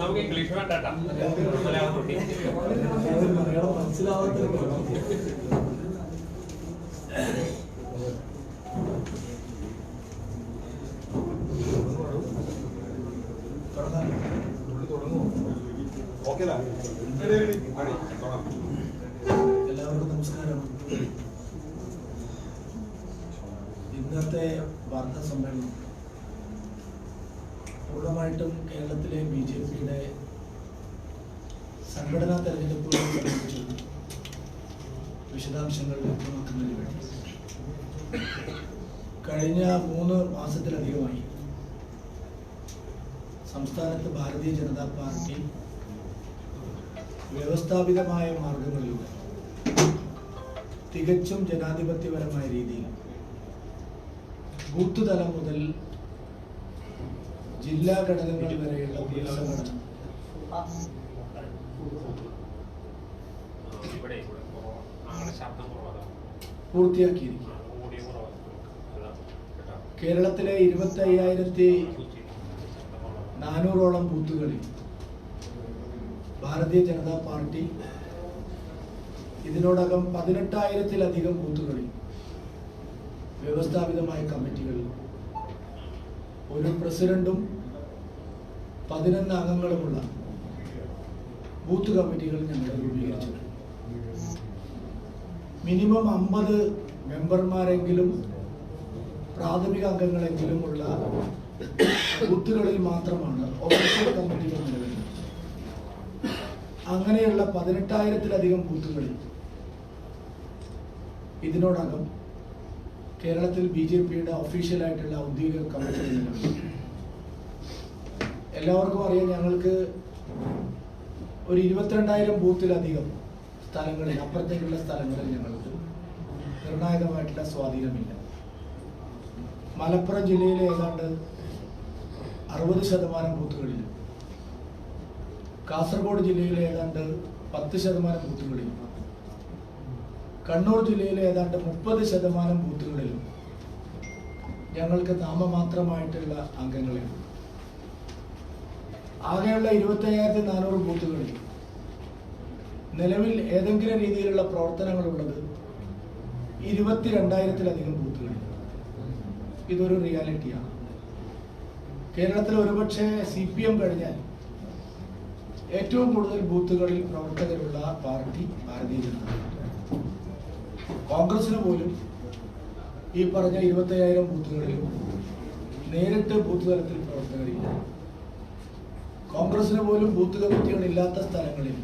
നമുക്ക് ഇംഗ്ലീഷ് വേണ്ട മനസ്സിലാവാത്ത എല്ലാവർക്കും നമസ്കാരം. ഇന്നത്തെ വാർത്താ സമ്മേളനം പൂർണ്ണമായിട്ടും കേരളത്തിലെ BJPയുടെ സംഘടനാ തെരഞ്ഞെടുപ്പുകളെ സംബന്ധിച്ച് വിശദാംശങ്ങൾ വ്യക്തമാക്കുന്നതിന് വേണ്ടി കഴിഞ്ഞ 3 മാസത്തിലധികമായി സംസ്ഥാനത്ത് ഭാരതീയ ജനതാ പാർട്ടി വ്യവസ്ഥാപിതമായ മാർഗങ്ങളിലൂടെ തികച്ചും ജനാധിപത്യപരമായ രീതിയിൽ ബൂത്ത് തലം മുതൽ ജില്ലാ ഘടകങ്ങൾ വരെയുള്ള സംഘടന പൂർത്തിയാക്കിയിരിക്കുന്നു. കേരളത്തിലെ 25,400ഓളം ബൂത്തുകളിൽ ഭാരതീയ ജനതാ പാർട്ടി ഇതിനോടകം 18,000-ലധികം ബൂത്തുകളിൽ വ്യവസ്ഥാപിതമായ കമ്മിറ്റികളിൽ ഒരു പ്രസിഡന്റും 11 അംഗങ്ങളുമുള്ള ബൂത്ത് കമ്മിറ്റികൾ ഞങ്ങൾ രൂപീകരിച്ചിട്ടുണ്ട്. മിനിമം 50 മെമ്പർമാരെങ്കിലും പ്രാഥമിക അംഗങ്ങളെങ്കിലും ഉള്ള ബൂത്തുകളിൽ മാത്രമാണ് ഓഫീഷ്യൽ കമ്മിറ്റികൾ നിലവിലുള്ളത്. അങ്ങനെയുള്ള 18,000-ലധികം ബൂത്തുകളിൽ ഇതിനോടകം കേരളത്തിൽ BJPയുടെ ഒഫീഷ്യലായിട്ടുള്ള ഔദ്യോഗിക കമ്മിറ്റികൾ നിലവിലുണ്ട്. എല്ലാവർക്കും അറിയാം, ഞങ്ങൾക്ക് ഒരു 22,000 ബൂത്തിലധികം സ്ഥലങ്ങളിൽ, അപ്പുറത്തേക്കുള്ള സ്ഥലങ്ങളിൽ ഞങ്ങൾക്ക് നിർണായകമായിട്ടുള്ള സ്വാധീനമില്ല. മലപ്പുറം ജില്ലയിലെ ഏതാണ്ട് 60% ബൂത്തുകളിലും കാസർഗോഡ് ജില്ലയിലെ ഏതാണ്ട് 10% ബൂത്തുകളിലും കണ്ണൂർ ജില്ലയിലെ ഏതാണ്ട് 30% ബൂത്തുകളിലും ഞങ്ങൾക്ക് നാമമാത്രമായിട്ടുള്ള അംഗങ്ങളെ ആകെയുള്ള 25,400 ബൂത്തുകളിൽ നിലവിൽ ഏതെങ്കിലും രീതിയിലുള്ള പ്രവർത്തനങ്ങളുള്ളത് 22,000-ലധികം ബൂത്തുകളിൽ. ഇതൊരു റിയാലിറ്റിയാണ്. കേരളത്തിൽ ഒരുപക്ഷെ CPM കഴിഞ്ഞാൽ ഏറ്റവും കൂടുതൽ ബൂത്തുകളിൽ പ്രവർത്തകരുള്ള പാർട്ടി ഭാരതീയ ജനതാ പാർട്ടി. കോൺഗ്രസിന് പോലും ഈ പറഞ്ഞ 25,000 ബൂത്തുകളിലും നേരിട്ട് ബൂത്ത് തലത്തിൽ പ്രവർത്തകരില്ല. കോൺഗ്രസിന് പോലും ബൂത്ത് കമ്മിറ്റികൾ ഇല്ലാത്ത സ്ഥലങ്ങളിൽ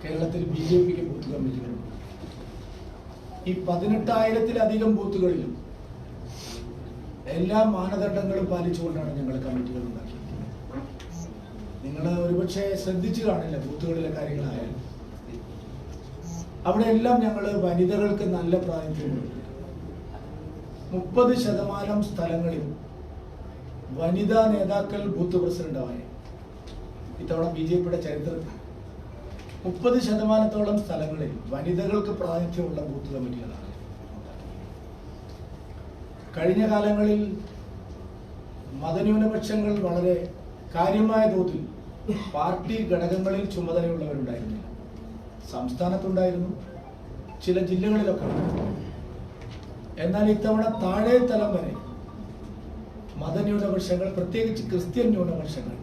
കേരളത്തിൽ BJPക്ക് ബൂത്ത് കമ്മിറ്റികളുണ്ട്. ഈ 18,000-ലധികം ബൂത്തുകളിലും എല്ലാ മാനദണ്ഡങ്ങളും പാലിച്ചുകൊണ്ടാണ് ഞങ്ങൾ കമ്മിറ്റികൾ ഉണ്ടാക്കിയത്. നിങ്ങൾ ഒരുപക്ഷെ ശ്രദ്ധിച്ചു കാണില്ല ബൂത്തുകളിലെ കാര്യങ്ങളായാലും. അവിടെ എല്ലാം ഞങ്ങൾ വനിതകൾക്ക് നല്ല പ്രാതിനിധ്യമുണ്ട്. 30% സ്ഥലങ്ങളിൽ വനിതാ നേതാക്കൾ ബൂത്ത് പ്രസിഡന്റായി ഇത്തവണ BJPയുടെ ചരിത്രത്തിൽ 30%-ഓളം സ്ഥലങ്ങളിൽ വനിതകൾക്ക് പ്രാതിനിധ്യമുള്ള ബൂത്ത് കമ്മിറ്റികളാണ്. കഴിഞ്ഞ കാലങ്ങളിൽ മതന്യൂനപക്ഷങ്ങൾ വളരെ കാര്യമായ തോതിൽ പാർട്ടി ഘടകങ്ങളിൽ ചുമതലയുള്ളവരുണ്ടായിരുന്നില്ല. സംസ്ഥാനത്തുണ്ടായിരുന്നു, ചില ജില്ലകളിലൊക്കെ ഉണ്ടായിരുന്നു. എന്നാൽ ഇത്തവണ താഴെ തലം വരെ മതന്യൂനപക്ഷങ്ങൾ, പ്രത്യേകിച്ച് ക്രിസ്ത്യൻ ന്യൂനപക്ഷങ്ങൾ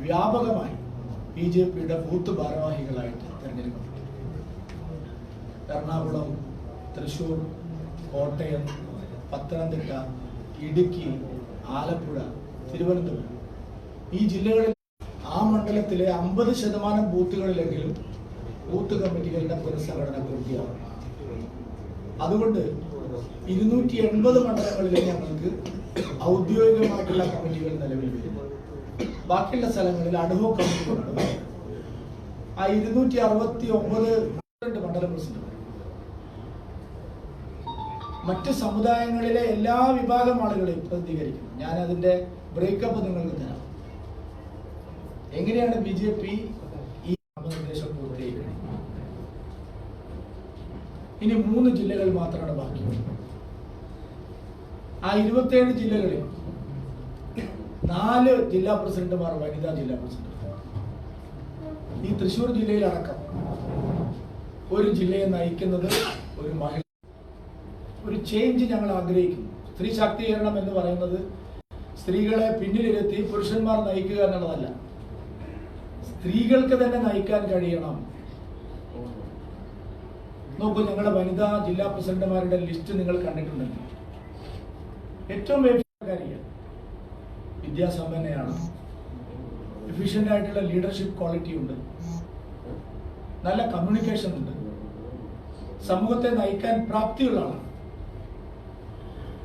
വ്യാപകമായി BJPയുടെ ബൂത്ത് ഭാരവാഹികളായിട്ട് തെരഞ്ഞെടുക്കപ്പെട്ടു. എറണാകുളം, തൃശൂർ, കോട്ടയം, പത്തനംതിട്ട, ഇടുക്കി, ആലപ്പുഴ, തിരുവനന്തപുരം ഈ ജില്ലകളിൽ ആ മണ്ഡലത്തിലെ 50% ബൂത്തുകളിലെങ്കിലും ബൂത്ത് കമ്മിറ്റികളുടെ പുനഃസംഘടന പൂർത്തിയാകും. അതുകൊണ്ട് 280 മണ്ഡലങ്ങളിലെ ഞങ്ങൾക്ക് ഔദ്യോഗികമായിട്ടുള്ള കമ്മിറ്റികൾ നിലവിൽ വരും. ബാക്കിയുള്ള സ്ഥലങ്ങളിൽ അഡ്ഹോക് കമ്മിറ്റികളാണ്. ആ 269 മണ്ഡലം പ്രസിഡന്റ് മറ്റ് സമുദായങ്ങളിലെ എല്ലാ വിഭാഗം ആളുകളെയും പ്രതിനിധീകരിക്കും. ഞാൻ അതിന്റെ ബ്രേക്കപ്പ് നിങ്ങൾക്ക് തരാം. എങ്ങനെയാണ് BJP ഈ നാമനിർദ്ദേശം പൂർത്തിയാക്കുന്നത്? ഇനി 3 ജില്ലകൾ മാത്രമാണ് ബാക്കി. ആ 27 ജില്ലകളിൽ 4 ജില്ലാ പ്രസിഡന്റുമാർ വനിതാ ജില്ലാ പ്രസിഡന്റ്. ഈ തൃശ്ശൂർ ജില്ലയിലടക്കം ഒരു ജില്ലയെ നയിക്കുന്നത് ഒരു മഹിള. ഒരു ചേഞ്ച് ഞങ്ങൾ ആഗ്രഹിക്കുന്നു. സ്ത്രീ ശാക്തീകരണം എന്ന് പറയുന്നത് സ്ത്രീകളെ പിന്നിലിരുത്തി പുരുഷന്മാർ നയിക്കുക എന്നുള്ളതല്ല. സ്ത്രീകൾക്ക് തന്നെ നയിക്കാൻ കഴിയണം. നോക്കൂ, ഞങ്ങളുടെ വനിതാ ജില്ലാ പ്രസിഡന്റുമാരുടെ ലിസ്റ്റ് നിങ്ങൾ കണ്ടിട്ടുണ്ടെങ്കിൽ ഏറ്റവും കാര്യമാണ്, വിദ്യാസമ്പന്നയാണ്, എഫിഷ്യന്റ് ആയിട്ടുള്ള ലീഡർഷിപ്പ് ക്വാളിറ്റി ഉണ്ട്, നല്ല കമ്മ്യൂണിക്കേഷൻ ഉണ്ട്, സമൂഹത്തെ നയിക്കാൻ പ്രാപ്തിയുള്ള ആളാണ്.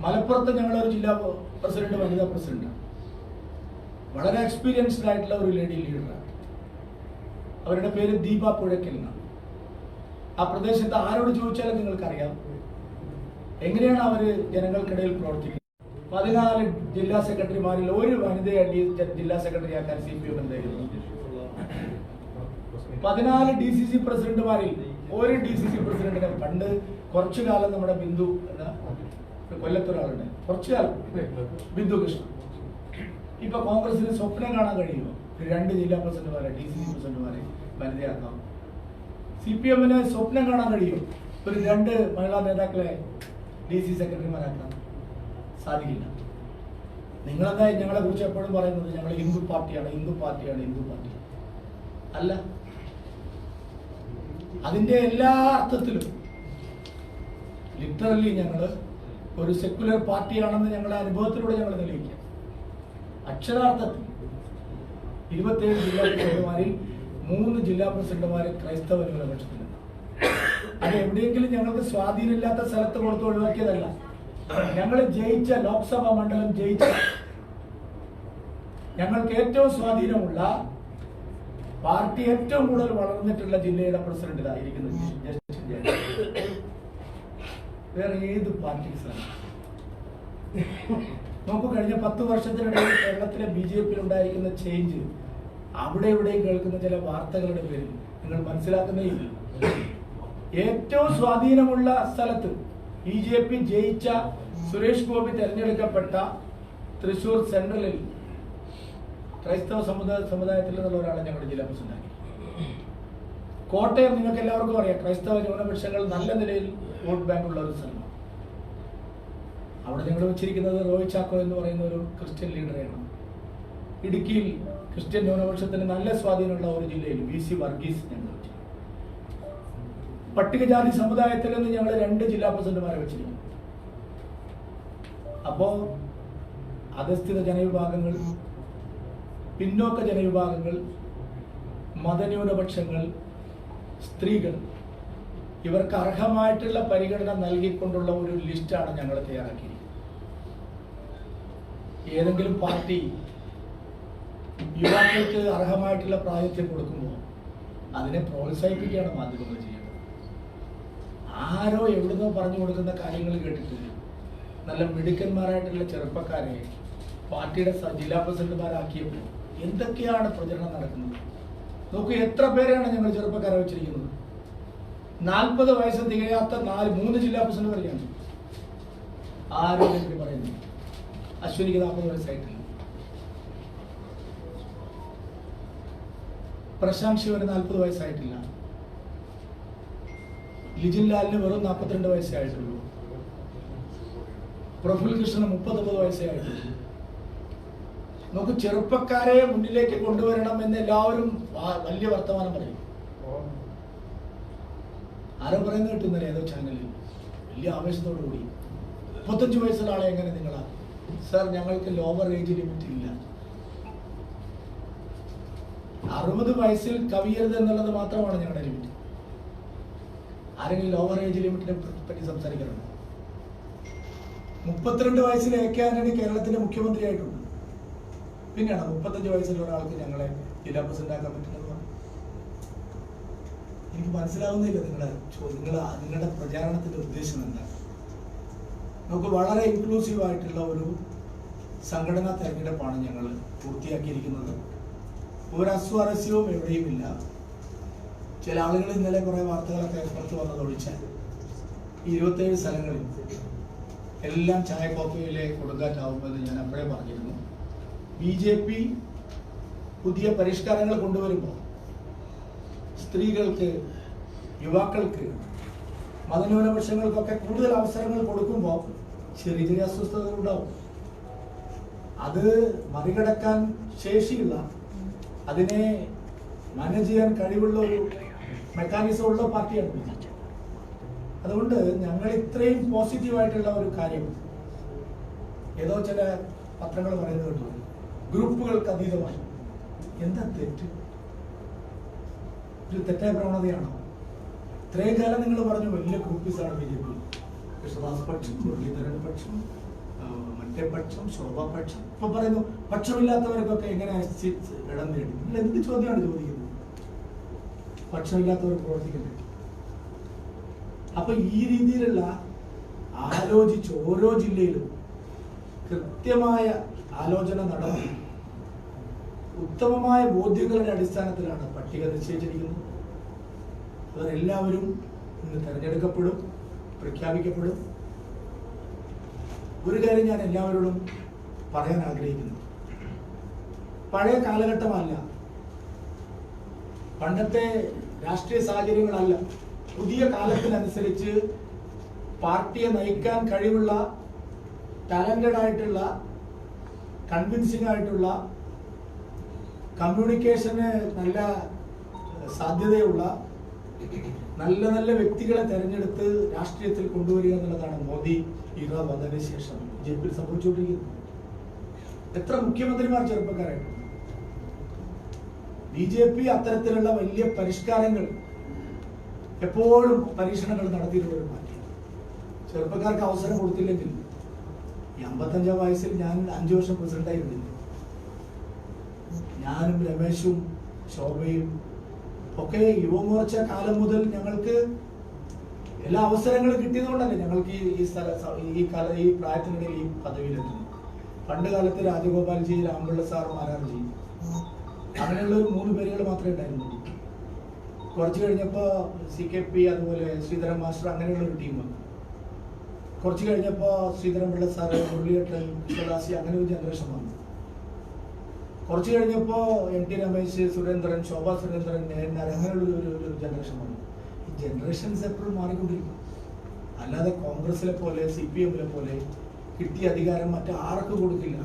മലപ്പുറത്ത് ഞങ്ങളൊരു ജില്ലാ പ്രസിഡന്റ് വനിതാ പ്രസിഡന്റ്, വളരെ എക്സ്പീരിയൻസ്ഡ് ആയിട്ടുള്ള ഒരു ലേഡി ലീഡറാണ്. അവരുടെ പേര് ദീപ പുഴയ്ക്കൽ എന്നാണ്. ആ പ്രദേശത്ത് ആരോട് ചോദിച്ചാലും നിങ്ങൾക്കറിയാം എങ്ങനെയാണ് അവര് ജനങ്ങൾക്കിടയിൽ പ്രവർത്തിക്കുന്നത്. 14 ജില്ലാ സെക്രട്ടറിമാരിൽ ഒരു വനിതയെ ജില്ലാ സെക്രട്ടറി ആക്കാൻ CPM എന്തായിരുന്നു. 14 DCC പ്രസിഡന്റുമാരിൽ ഒരു DCC പ്രസിഡന്റിനെ പണ്ട് കുറച്ചു കാലം നമ്മുടെ ബിന്ദു കൊല്ലത്തൊരാളുണ്ട്, കുറച്ചു കാലം ബിന്ദു കൃഷ്ണ. ഇപ്പൊ കോൺഗ്രസിന് സ്വപ്നം കാണാൻ കഴിയുമോ 2 ജില്ലാ പ്രസിഡന്റുമാരെ DCC പ്രസിഡന്റുമാരെ വനിതയാക്കാം? CPM-ന് സ്വപ്നം കാണാൻ കഴിയും ഒരു 2 മഹിളാ നേതാക്കളെ DC സെക്രട്ടറിമാരാക്കാൻ? സാധിക്കില്ല. നിങ്ങളെന്താ ഞങ്ങളെ കുറിച്ച് എപ്പോഴും പറയുന്നത് ഞങ്ങൾ ഹിന്ദു പാർട്ടിയാണ്, ഹിന്ദു പാർട്ടിയാണ്, ഹിന്ദു പാർട്ടി അല്ല. അതിന്റെ എല്ലാ അർത്ഥത്തിലും ലിറ്ററലി ഞങ്ങൾ ഒരു സെക്യുലർ പാർട്ടിയാണെന്ന് ഞങ്ങളുടെ അനുഭവത്തിലൂടെ ഞങ്ങൾ തെളിയിക്കാം. അക്ഷരാർത്ഥത്തിൽ 27 ജില്ലാ പ്രസിഡന്റുമാരിൽ 3 ജില്ലാ പ്രസിഡന്റുമാരെ ക്രൈസ്തവ ന്യൂനപക്ഷത്തിലുണ്ട്. അത് എവിടെയെങ്കിലും ഞങ്ങൾക്ക് സ്വാധീനമില്ലാത്ത സ്ഥലത്ത് കൊടുത്ത് ഒഴിവാക്കിയതല്ല. ഞങ്ങൾ ജയിച്ച ലോക്സഭാ മണ്ഡലം ജയിച്ച ഞങ്ങൾക്ക് ഏറ്റവും സ്വാധീനമുള്ള പാർട്ടി ഏറ്റവും കൂടുതൽ വളർന്നിട്ടുള്ള ജില്ലയുടെ പ്രസിഡന്റ് ഇതായിരിക്കുന്നത് വേറെ ഏത് പാർട്ടീസാണ്? നമുക്ക് കഴിഞ്ഞ 10 വർഷത്തിനിടയിൽ കേരളത്തിലെ BJP-യിൽ ഉണ്ടായിരിക്കുന്ന ചേഞ്ച് അവിടെ ഇവിടെയും കേൾക്കുന്ന ചില വാർത്തകളുടെ പേരിൽ നിങ്ങൾ മനസ്സിലാക്കുന്നേയില്ല. ഏറ്റവും സ്വാധീനമുള്ള സ്ഥലത്ത് BJP ജയിച്ച സുരേഷ് ഗോപി തെരഞ്ഞെടുക്കപ്പെട്ട തൃശൂർ സെൻട്രലിൽ ക്രൈസ്തവ സമുദായത്തിൽ നിന്നുള്ള ഒരാളെ ഞങ്ങളുടെ ജില്ലാ പ്രസിഡന്റാക്കി. കോട്ടയം നിങ്ങൾക്ക് എല്ലാവർക്കും അറിയാം, ക്രൈസ്തവ ന്യൂനപക്ഷങ്ങൾ നല്ല നിലയിൽ വോട്ട് ബാങ്ക് ഉള്ള ഒരു സ്ഥലമാണ്. അവിടെ ഞങ്ങൾ വെച്ചിരിക്കുന്നത് റോയ് ചാക്കോ എന്ന് പറയുന്ന ഒരു ക്രിസ്ത്യൻ ലീഡറെയാണ്. ഇടുക്കിയിൽ ക്രിസ്ത്യൻ ന്യൂനപക്ഷത്തിന് നല്ല സ്വാധീനമുള്ള ഒരു ജില്ലയിൽ VC വർഗീസ് ഞങ്ങൾ വെച്ചു. പട്ടികജാതി സമുദായത്തിൽ നിന്ന് ഞങ്ങൾ 2 ജില്ലാ പ്രസിഡന്റുമാരെ വെച്ചിരിക്കുന്നു. അപ്പോ അധസ്ഥിത ജനവിഭാഗങ്ങൾ, പിന്നോക്ക ജനവിഭാഗങ്ങൾ, മതന്യൂനപക്ഷങ്ങൾ, സ്ത്രീകൾ ഇവർക്ക് അർഹമായിട്ടുള്ള പരിഗണന നൽകിക്കൊണ്ടുള്ള ഒരു ലിസ്റ്റാണ് ഞങ്ങൾ തയ്യാറാക്കിയിരിക്കുന്നത്. ഏതെങ്കിലും പാർട്ടി യുവാക്കൾക്ക് അർഹമായിട്ടുള്ള പ്രാതിനിധ്യം കൊടുക്കുമ്പോൾ അതിനെ പ്രോത്സാഹിപ്പിക്കുകയാണ് മാധ്യമങ്ങൾ ചെയ്യുന്നത്. ആരോ എവിടുന്നോ പറഞ്ഞു കൊടുക്കുന്ന കാര്യങ്ങൾ കേട്ടിട്ട് നല്ല മിടുക്കന്മാരായിട്ടുള്ള ചെറുപ്പക്കാരെ പാർട്ടിയുടെ ജില്ലാ പ്രസിഡന്റുമാരാക്കിയപ്പോൾ എന്തൊക്കെയാണ് പ്രചരണം നടക്കുന്നത്? നോക്കൂ, എത്ര പേരെയാണ് ഞങ്ങൾ ചെറുപ്പക്കാരെ വെച്ചിരിക്കുന്നത്. 40 വയസ്സ് തികയാത്ത 3 ജില്ലാ പ്രസിഡന്റ് വരെയാണ്. ആരും പറയുന്നു അശ്വിനിക്ക് 40 വയസ്സായിട്ടില്ല. പ്രശാന്ത് ശിവന് 40 വയസ്സായിട്ടില്ല. ലിജിൻ ലാലിന് വെറും 42 വയസ്സേ ആയിട്ടുള്ളൂ. പ്രഫുൽ കൃഷ്ണന് 39 വയസ്സേ ആയിട്ടുള്ളൂ. നമുക്ക് ചെറുപ്പക്കാരെ മുന്നിലേക്ക് കൊണ്ടുവരണം എന്ന് എല്ലാവരും വലിയ വർത്തമാനം പറയും. ആരോ പറയുന്നത് കിട്ടുന്നില്ല ഏതോ ചാനലിൽ വലിയ ആവേശത്തോടു കൂടി 35 വയസ്സുള്ള ആളെ എങ്ങനെ നിങ്ങളാ? സർ, ഞങ്ങൾക്ക് ലോവർ ഏജ് ലിമിറ്റ് ഇല്ല. 60 വയസ്സിൽ കവിയരുത് എന്നുള്ളത് മാത്രമാണ് ഞങ്ങളുടെ ലിമിറ്റ്. ആരെങ്കിലും ലോവർ ഏജ് ലിമിറ്റിനെ പറ്റി സംസാരിക്കാറുണ്ട്? 32 വയസ്സിൽ AK ആന്റണി കേരളത്തിന്റെ മുഖ്യമന്ത്രിയായിട്ടുണ്ട്. പിന്നെയാണ് 35 വയസ്സുള്ള ഒരാൾക്ക് ഞങ്ങളെ ജില്ലാ പ്രസിഡന്റ് ആക്കാൻ പറ്റുന്നത്? എനിക്ക് മനസ്സിലാവുന്നില്ല നിങ്ങളുടെ പ്രചാരണത്തിന്റെ ഉദ്ദേശം എന്താണ്. നമുക്ക് വളരെ ഇൻക്ലൂസീവ് ആയിട്ടുള്ള ഒരു സംഘടനാ തെരഞ്ഞെടുപ്പാണ് ഞങ്ങൾ പൂർത്തിയാക്കിയിരിക്കുന്നത്. ഒരു അസ്വാരസ്യവും എവിടെയുമില്ല. ചില ആളുകൾ ഇന്നലെ കുറെ വാർത്തകളൊക്കെ പുറത്ത് വന്നതൊഴിച്ചാൽ 27 സ്ഥലങ്ങളിൽ എല്ലാം ചായക്കോപ്പയിലെ കൊടുങ്കാറ്റാവുമെന്ന് ഞാൻ അപ്പോഴേ പറഞ്ഞിരുന്നു. BJP പുതിയ പരിഷ്കാരങ്ങൾ കൊണ്ടുവരുമ്പോൾ സ്ത്രീകൾക്ക്, യുവാക്കൾക്ക്, മതന്യൂനപക്ഷങ്ങൾക്കൊക്കെ കൂടുതൽ അവസരങ്ങൾ കൊടുക്കുമ്പോൾ ചെറിയ ചെറിയ അസ്വസ്ഥതകൾ ഉണ്ടാവും. അത് മറികടക്കാൻ ശേഷിയുള്ള, അതിനെ മാനേജ് ചെയ്യാൻ കഴിവുള്ള ഒരു മെക്കാനിസം ഉള്ള പാർട്ടിയാണ് BJP. അതുകൊണ്ട് ഞങ്ങൾ ഇത്രയും പോസിറ്റീവായിട്ടുള്ള ഒരു കാര്യം, ഏതോ ചില പത്രങ്ങൾ പറയുന്നത് കേട്ടു, ഗ്രൂപ്പുകൾക്ക് അതീതമായി. എന്താ തെറ്റ്? ഒരു തെറ്റായ പ്രവണതയാണോ? ഇത്രയും കാലം നിങ്ങൾ പറഞ്ഞു വലിയ ഗ്രൂപ്പീസാണ് BJP. കൃഷ്ണദാസ് പക്ഷം, മുരളീധരൻ പക്ഷം, മറ്റേ പക്ഷം, ശോഭാ പക്ഷം. ഇപ്പൊ പറയുന്നു പക്ഷമില്ലാത്തവർക്കൊക്കെ എങ്ങനെ ഇടം നേടി. നിങ്ങൾ എന്ത് ചോദ്യമാണ് ചോദിക്കുന്നത്? പക്ഷമില്ലാത്തവർ പ്രവർത്തിക്കുന്നത്. അപ്പൊ ഈ രീതിയിലുള്ള ആലോചിച്ച് ഓരോ ജില്ലയിലും കൃത്യമായ ആലോചന നടത്തി ഉത്തമമായ ബോധ്യങ്ങളുടെ അടിസ്ഥാനത്തിലാണ് പട്ടിക നിശ്ചയിച്ചിരിക്കുന്നത്. അവരെല്ലാവരും ഇന്ന് തെരഞ്ഞെടുക്കപ്പെടും, പ്രഖ്യാപിക്കപ്പെടും. ഒരു കാര്യം ഞാൻ എല്ലാവരോടും പറയാൻ ആഗ്രഹിക്കുന്നു. പഴയ കാലഘട്ടമല്ല, പണ്ടത്തെ രാഷ്ട്രീയ സാഹചര്യങ്ങളല്ല. പുതിയ കാലത്തിനനുസരിച്ച് പാർട്ടിയെ നയിക്കാൻ കഴിവുള്ള, ടാലന്റഡ് ആയിട്ടുള്ള, കൺവിൻസിംഗ് ആയിട്ടുള്ള, കമ്മ്യൂണിക്കേഷന് നല്ല സാധ്യതയുള്ള നല്ല നല്ല വ്യക്തികളെ തെരഞ്ഞെടുത്ത് രാഷ്ട്രീയത്തിൽ കൊണ്ടുവരിക എന്നുള്ളതാണ് മോദി ഇറ വന്നതിന് ശേഷം BJP സംഭവിച്ചുകൊണ്ടിരിക്കുന്നത്. എത്ര മുഖ്യമന്ത്രിമാർ ചെറുപ്പക്കാരായിട്ടുണ്ട്. BJP അത്തരത്തിലുള്ള വലിയ പരിഷ്കാരങ്ങൾ, എപ്പോഴും പരീക്ഷണങ്ങൾ നടത്തിയിട്ടുള്ള ഒരു പാർട്ടിയാണ്. ചെറുപ്പക്കാർക്ക് അവസരം കൊടുത്തില്ലെങ്കിൽ, ഈ 55 വയസ്സിൽ ഞാൻ 5 വർഷം പ്രസിഡന്റായിരുന്നു. ഞാനും രമേശും ശോഭയും ഒക്കെ യുവമോർച്ച കാലം മുതൽ ഞങ്ങൾക്ക് എല്ലാ അവസരങ്ങളും കിട്ടിയതുകൊണ്ടല്ലേ ഞങ്ങൾക്ക് ഈ പ്രായത്തിനിടയിൽ ഈ പദവിയിലെത്തുന്നു. പണ്ട് കാലത്ത് രാജഗോപാൽജി, രാംപിള്ള സാർ, മാരാർജി, അങ്ങനെയുള്ള ഒരു 3 പേരുകൾ മാത്രമേ ഉണ്ടായിരുന്നുള്ളൂ. കുറച്ച് കഴിഞ്ഞപ്പോൾ CKP, അതുപോലെ ശ്രീധരൻ മാസ്റ്റർ, അങ്ങനെയുള്ള ഒരു ടീം വന്നു. കുറച്ച് കഴിഞ്ഞപ്പോൾ ശ്രീധരൻപിള്ള സാറ്, മുരളിയേട്ടൻ, കൃഷ്ണദാസി, അങ്ങനെ ഒരു ജനറേഷൻ വന്നു. കുറച്ച് കഴിഞ്ഞപ്പോൾ MT രമേശ്, സുരേന്ദ്രൻ, ശോഭാ സുരേന്ദ്രൻ, നേരനാർ, അങ്ങനെയുള്ള ഒരു ജനറേഷൻ വന്നു. ഈ ജനറേഷൻസ് എപ്പോഴും മാറിക്കൊണ്ടിരിക്കും. അല്ലാതെ കോൺഗ്രസിലെ പോലെ, CPM പോലെ കിട്ടിയ അധികാരം മറ്റാർക്കും കൊടുക്കില്ല.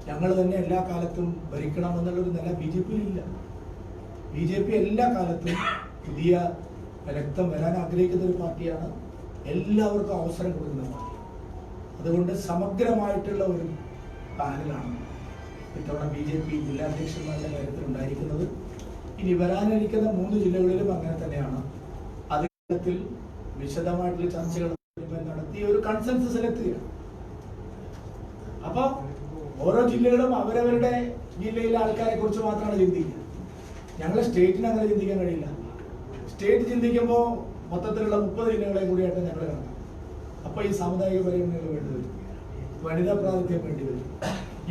ഞങ്ങൾ തന്നെ എല്ലാ കാലത്തും ഭരിക്കണം എന്നുള്ളൊരു നില BJP ഇല്ല. BJP എല്ലാ കാലത്തും പുതിയ രക്തം വരാൻ ആഗ്രഹിക്കുന്ന ഒരു പാർട്ടിയാണ്. എല്ലാവർക്കും അവസരം കൊടുക്കുന്ന പാർട്ടി. അതുകൊണ്ട് സമഗ്രമായിട്ടുള്ള ഒരു പാനലാണ് ഇത്തവണ BJP ജില്ലാധ്യക്ഷന്മാരുടെ കാര്യത്തിൽ ഉണ്ടായിരിക്കുന്നത്. ഇനി വരാനിരിക്കുന്ന 3 ജില്ലകളിലും അങ്ങനെ തന്നെയാണ്. അതിൽ വിശദമായിട്ടുള്ള ചർച്ചകൾ നടത്തി ഒരു കൺസെൻസസ് എത്തുകയാണ്. അപ്പൊ ഓരോ ജില്ലകളും അവരവരുടെ ജില്ലയിലെ ആൾക്കാരെ കുറിച്ച് മാത്രമാണ് ചിന്തിക്കുക. ഞങ്ങളെ സ്റ്റേറ്റിന് അങ്ങനെ ചിന്തിക്കാൻ കഴിയില്ല. സ്റ്റേറ്റ് ചിന്തിക്കുമ്പോൾ മൊത്തത്തിലുള്ള 30 ജില്ലകളെ കൂടിയായിട്ട് ഞങ്ങൾ കാണാം. അപ്പൊ ഈ സാമുദായിക പരിഗണനകൾ വേണ്ടി വരും, വനിതാ പ്രാതിനിധ്യം വേണ്ടി വരും,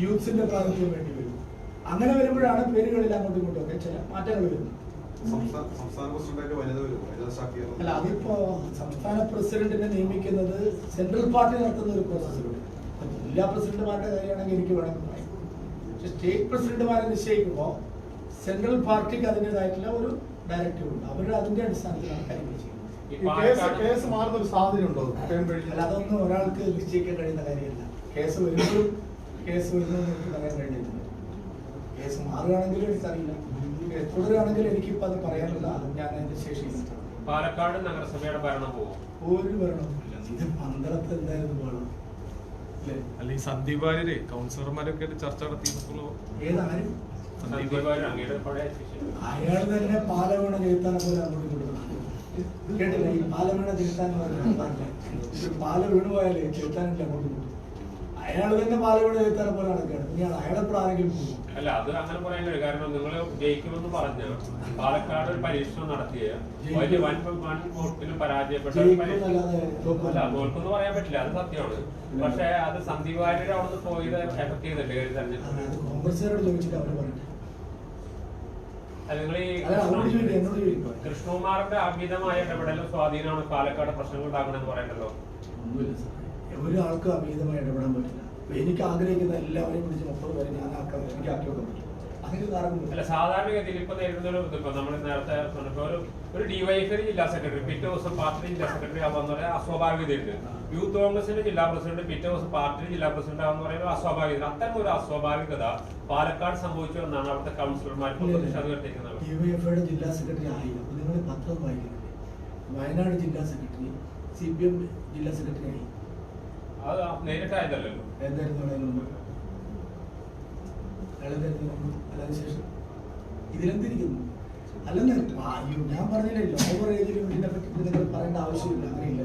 യൂത്ത്സിന്റെ പ്രാതിനിധ്യം വേണ്ടി വരും. അങ്ങനെ വരുമ്പോഴാണ് പേരുകളിൽ അങ്ങോട്ടും ഇങ്ങോട്ടും ഒക്കെ ചില മാറ്റങ്ങൾ വരുന്നത്. അല്ല, അതിപ്പോ സംസ്ഥാന പ്രസിഡന്റിനെ നിയമിക്കുന്നത് സെൻട്രൽ പാർട്ടി നടത്തുന്ന ഒരു പ്രോസസ്സിലൂടെ. ജില്ലാ പ്രസിഡന്റുമാരുടെ കാര്യമാണെങ്കിൽ എനിക്ക് വേണമെങ്കിൽ പറയാം. പക്ഷെ സ്റ്റേറ്റ് പ്രസിഡന്റുമാരെ നിശ്ചയിക്കുമ്പോൾ സെൻട്രൽ പാർട്ടിക്ക് അതിൻ്റെതായിട്ടുള്ള ഒരു ഡയറക്റ്റീവ് ഉണ്ട്. അവരുടെ അതിന്റെ അടിസ്ഥാനത്തിലാണ് കാര്യങ്ങൾ ചെയ്യുന്നത്. കേസ് മാറുന്ന ഒരു സാധ്യതയുണ്ടോ? അല്ല, അതൊന്നും ഒരാൾക്ക് നിശ്ചയിക്കാൻ കഴിയുന്ന കാര്യമല്ല. കേസ് വരുമ്പോഴും കേസ് വരുന്നതെന്ന് എനിക്ക് പറയാൻ കഴിഞ്ഞിട്ടില്ല. കേസ് മാറുകയാണെങ്കിലും എനിക്കറിയില്ല, തുടരുകയാണെങ്കിലും എനിക്കിപ്പോൾ അത് പറയാനുള്ള ഞാൻ അതിന്റെ ശേഷിയില്ല. പാലക്കാട് നഗരസഭയുടെ ഭരണം പോകും? ഒരു ഭരണമില്ല. ഇത് പന്തളത്ത് എന്തായാലും വേണം. അല്ല, ഈ സന്ദീപ് വാര്യരെ കൗൺസിലർമാരൊക്കെ ചർച്ച നടത്തിയിട്ടുള്ളൂ. ഏതാരും അയാൾ തന്നെ പാലവീണ ചെലുത്താനെ പോലെ അങ്ങോട്ട് കൊടുക്കണം. കേട്ടില്ല? ഈ പാലവീണ ചെലുത്താൻ പാല വീണ് പോയാലേ ചെലുത്താനില്ല അങ്ങോട്ട് കൊടുക്കും. അയാൾ തന്നെ പാലവീണ ചെലുത്താനെ പോലെ നടക്കുകയാണ്. ഇനി അയാളെപ്പോഴും ആരെങ്കിലും പോകും? അല്ല, അത് അങ്ങനെ പറയാൻ കഴിയും. കാരണം നിങ്ങൾ ജയിക്കുമെന്ന് പറഞ്ഞ പാലക്കാട് ഒരു പരീക്ഷണം നടത്തിയ വലിയ വൻ വോട്ടിലും പരാജയപ്പെട്ട തോൽക്കെന്ന് പറയാൻ പറ്റില്ല, അത് സത്യമാണ്. പക്ഷെ അത് സന്ദീപ് വാര്യർ അവിടെ പോയത് എഫക്ട് ചെയ്തിട്ടുണ്ട് തെരഞ്ഞെടുപ്പ്. കോൺഗ്രസുകാരോട് ചോദിച്ചിട്ട് അവർ പറഞ്ഞു. നിങ്ങൾ ഈ കൃഷ്ണകുമാറിന്റെ അമിതമായ ഇടപെടലും സ്വാധീനമാണ് പാലക്കാട് പ്രശ്നങ്ങൾ ഉണ്ടാകണമെന്ന് പറയണ്ടല്ലോ. ഒരാൾക്കും അമിതമായി ഇടപെടാൻ പറ്റില്ല. എനിക്ക് ആഗ്രഹിക്കുന്ന എല്ലാവരെയും പിടിച്ച് 30 പേരെ ഞാൻ എനിക്ക് ആക്കി വെക്കാൻ പറ്റും. അതിന് കാരണം അല്ല, സാധാരണഗതിയിൽ ഇപ്പൊ നേരിടുന്ന ഇപ്പൊ നമ്മൾ നേരത്തെ ഒരു ഡിവൈഎഫ്ഐ ജില്ലാ സെക്രട്ടറി പിറ്റേ ദിവസം പാർട്ടി ജില്ലാ സെക്രട്ടറി ആവാന്ന് പറയാൻ അസ്വാഭാവികതയുണ്ട്. യൂത്ത് കോൺഗ്രസിന്റെ ജില്ലാ പ്രസിഡന്റ് പിറ്റേ ദിവസം പാർട്ടി ജില്ലാ പ്രസിഡന്റ് ആവാന്ന് പറയുന്നത് അസ്വാഭാവികത. അത്തരം ഒരു അസ്വാഭാവികത പാലക്കാട് സംഭവിച്ചു എന്നാണ് അവിടുത്തെ കൗൺസിലർമാർക്ക് പ്രതിഷേധം ഉയർത്തിക്കുന്നത്. ഡിവൈഎഫ്ഐയുടെ ജില്ലാ സെക്രട്ടറി ആയി. അപ്പൊ നിങ്ങൾ പത്രം വായിക്കുന്നില്ലേ? വയനാട് ജില്ലാ സെക്രട്ടറി, CPM ജില്ലാ സെക്രട്ടറി ആയി. അത് നേരിട്ടായതല്ലോ. എന്തായിരുന്നു അതിനുശേഷം ഇതിലെന്തിരിക്കുന്നു? അല്ലെന്ന് ഞാൻ പറഞ്ഞില്ലേ, ലോവർ ഏജിലും ഇതിനെ പറ്റി നിങ്ങൾ പറയേണ്ട ആവശ്യമില്ല. അങ്ങനെയില്ല.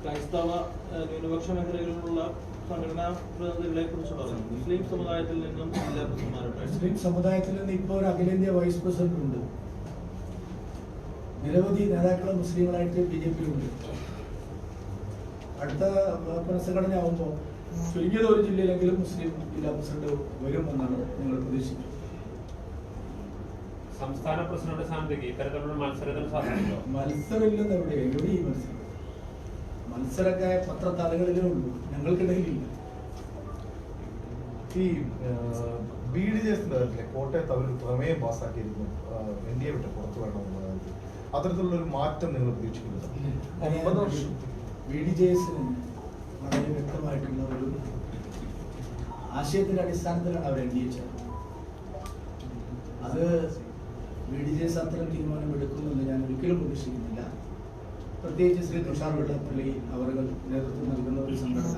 ക്രൈസ്തവ ന്യൂനപക്ഷ മേഖലകളിലുള്ള സംഘടനാ പ്രതിനിധികളെ കുറിച്ച് പറഞ്ഞു. മുസ്ലിം സമുദായത്തിൽ നിന്നും ജില്ലാ പ്രസിഡന്റുമാരുണ്ട്. മുസ്ലിം സമുദായത്തിൽ നിന്ന് ഇപ്പോൾ ഒരു അഖിലേന്ത്യാ വൈസ് പ്രസിഡന്റ് ഉണ്ട്. നിരവധി നേതാക്കൾ മുസ്ലിങ്ങളായിട്ട് BJP-യിലുണ്ട്. അടുത്ത പുനഃസംഘടന ആവുമ്പോൾ ചുരുങ്ങിയത് ഒരു ജില്ലയിലെങ്കിലും മുസ്ലിം ജില്ലാ പ്രസിഡന്റ് വരുമെന്നാണ് ഞങ്ങൾ പ്രതീക്ഷിക്കുന്നത്. സംസ്ഥാന പ്രസിഡന്റ് സ്ഥാനത്തേക്ക് ഇത്തരത്തിലുള്ള മത്സരത്തിന് സാധ്യതയുണ്ടോ? മത്സരമില്ലെന്ന് എവിടെ ഈ മത്സരം? മത്സരമൊക്കെ പത്രത്തലകളിലേ ഉള്ളൂ, ഞങ്ങൾക്കിടയിലില്ല. ഈ BDJസിന്റെ കാര്യത്തിലെ കോട്ടയത്ത് അവരൊരു പ്രമേയം പാസ്സാക്കിയിരുന്നു, NDA വിട്ട് പുറത്തു വരണമെന്ന കാര്യത്തിൽ. അത്തരത്തിലുള്ള ഒരു മാറ്റം നിങ്ങൾ പ്രതീക്ഷിക്കുന്നത്? 9 വർഷം BDJസിന് വളരെ വ്യക്തമായിട്ടുള്ള ഒരു ആശയത്തിന്റെ അടിസ്ഥാനത്തിലാണ് അവർ NDA ചേർന്നത്. അത് BDJs അത്തരം തീരുമാനം എടുക്കുമെന്ന് ഞാൻ ഒരിക്കലും പ്രതീക്ഷിക്കുന്നില്ല. പ്രത്യേകിച്ച് ശ്രീ തുഷാർ വെള്ളാപ്പള്ളി അവർ നേതൃത്വം നൽകുന്ന ഒരു സംഘടന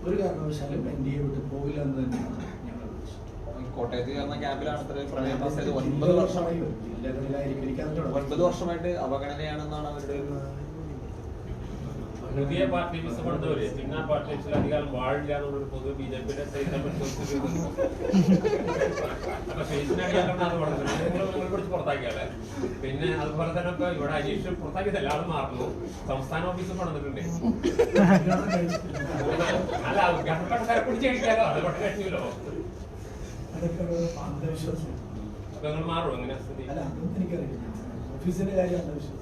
ഒരു കാരണവശാലും NDA വിട്ട് പോകില്ല എന്ന് തന്നെയാണ് ഞങ്ങൾ പ്രതീക്ഷിക്കുന്നത്. കോട്ടയത്ത് ചേർന്ന ക്യാമ്പിലാണ് പ്രമേയം പാസ് ചെയ്ത് 9 വർഷമായി. ജില്ലകളിലായിരിക്കും എനിക്ക് 9 വർഷമായിട്ട് അവഗണനയാണെന്നാണ് അവരുടെ പുതിയ പാർട്ടി വിസപ്പെടുന്നവര് പിന്നെ ആ പാർട്ടി അധികാരം വാഴില്ല എന്നുള്ളൊരു പൊതുവെ BJP-യുടെ ചരിത്രം പിടിച്ച് പുറത്താക്കിയാളെ. പിന്നെ അതുപോലെ തന്നെ ഇപ്പൊ ഇവിടെ അനീഷ് പുറത്താക്കിയതല്ല, ആള് മാറുന്നു. സംസ്ഥാന ഓഫീസ് പണിതിട്ടുണ്ട്. അല്ല, ഗവൺമെന്റ് പിടിച്ച് കഴിക്കാലോ, അത് പക്ഷേ കഴിഞ്ഞല്ലോ. അന്ധവിശ്വാസം. അപ്പൊ നിങ്ങൾ മാറുമോ എങ്ങനെ സ്ഥിതി? അല്ല, അതൊന്നും എനിക്കറിയില്ല. ഓഫീസിന്റെ കാര്യം അന്ധവിശ്വാസം.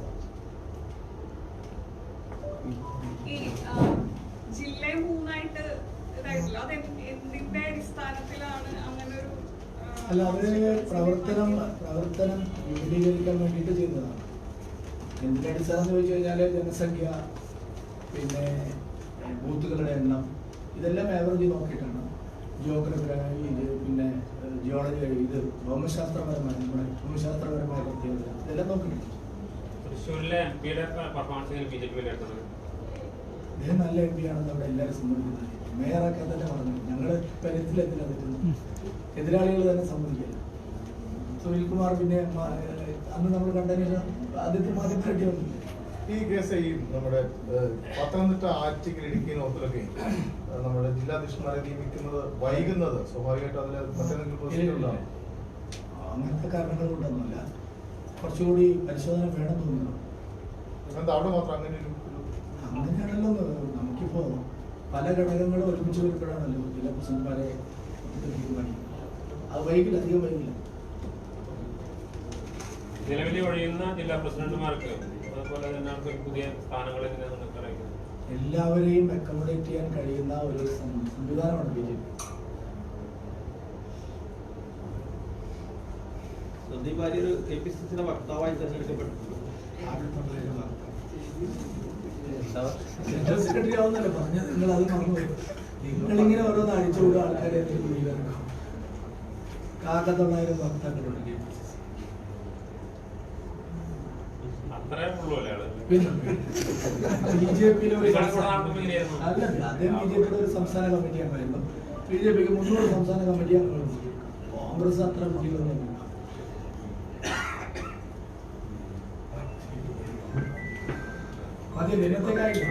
ഈ ജില്ലയെ 3ആയിട്ട് ഇതായിട്ടില്ല, അത് എന്തിന്റെ അടിസ്ഥാനത്തിലാണ് അങ്ങനെ ഒരു? അല്ല, അവര് പ്രവർത്തനം വിപുലീകരിക്കാൻ വേണ്ടിയിട്ട് ചെയ്യുന്നതാണ്. എന്തിന്റെ അടിസ്ഥാനം എന്ന് ചോദിച്ചു കഴിഞ്ഞാല് ജനസംഖ്യ, പിന്നെ ബൂത്തുകളുടെ എണ്ണം, ഇതെല്ലാം ആവറേജ് നോക്കിയിട്ടാണ്. ജിയോഗ്രഫി, പിന്നെ ജിയോളജി, ഇത് ഭൗമശാസ്ത്രപരമായ നമ്മുടെ ഭൂമിശാസ്ത്രപരമായ പ്രത്യേകത, ഇതെല്ലാം നോക്കിയിട്ടുണ്ട്. തൃശ്ശൂരിലെ MP-യുടെ പെർഫോമൻസ് BJP വിലയിരുത്തുന്നത് അദ്ദേഹം നല്ല MP ആണെന്ന് അവിടെ എല്ലാവരും സമ്മതിക്കുന്നത്. മേയറൊക്കെ തന്നെ പറഞ്ഞു, ഞങ്ങള് പര്യത്തിലെത്തില്ല തെറ്റുന്നു. എതിരാളികൾ തന്നെ സമ്മതിക്കില്ല. സുനിൽകുമാർ പിന്നെ അന്ന് നമ്മൾ കണ്ടതിന് ആദ്യത്തെ മാധ്യമ ഈ കേസ് ഈ നമ്മുടെ പത്തനംതിട്ട, ആറ്റിങ്ങൽ, ഇടുക്കി, നോർത്തിലൊക്കെ നമ്മുടെ ജില്ലാധ്യക്ഷന്മാരെ നിയമിക്കുന്നത് വൈകുന്നത് സ്വാഭാവികമായിട്ട് അതിൽ മറ്റേതെങ്കിലും അങ്ങനത്തെ കാരണങ്ങൾ കൊണ്ടൊന്നുമില്ല. കുറച്ചുകൂടി പരിശോധന വേണം തോന്നുന്നു. എന്താ അവിടെ മാത്രം അങ്ങനെ ഒരു അങ്ങനെയാണല്ലോ. നമുക്കിപ്പോ പല ഘടകങ്ങളും ഒരുമിച്ച് വരുമ്പോഴാണല്ലോ ജില്ലാ പ്രസിഡന്റുമാരെ തീരുമാനിക്കുന്നത്. അത് വൈകില്ല, അധികം വൈകില്ല. നിലവിൽ ഒഴിയുന്ന ജില്ലാ പ്രസിഡന്റുമാർക്ക് അതുപോലെ തന്നെ പുതിയ സ്ഥാനങ്ങൾ എല്ലാവരെയും അക്കോമഡേറ്റ് ചെയ്യാൻ കഴിയുന്ന ഒരു സംവിധാനമാണ് BJP. സന്ദീപ് വാര്യർ KPCCയുടെ വക്താവായി തെരഞ്ഞെടുക്കപ്പെട്ടിട്ടുണ്ട്. ജനറൽ സെക്രട്ടറി ആവുന്നല്ലേ പറഞ്ഞത്? നിങ്ങൾ അത് മറന്നുപോയി. നിങ്ങളിങ്ങനെ ഓരോന്ന് അടിച്ചുകൂടുക ആൾക്കാരെ കാക്കത്തൊള്ളായിരം വക്താക്കളുണ്ട് KPCC. പിന്നെ BJP-യിലെ ഒരു അല്ല, അദ്ദേഹം BJP-യുടെ ഒരു സംസ്ഥാന കമ്മിറ്റി അംഗമായിരുന്നു. BJP-ക്ക് 300 സംസ്ഥാന കമ്മിറ്റി അംഗങ്ങളുണ്ട്. കോൺഗ്രസ് അത്ര പുള്ളികളൊന്നും മതി. ദിനത്തെ കാര്യം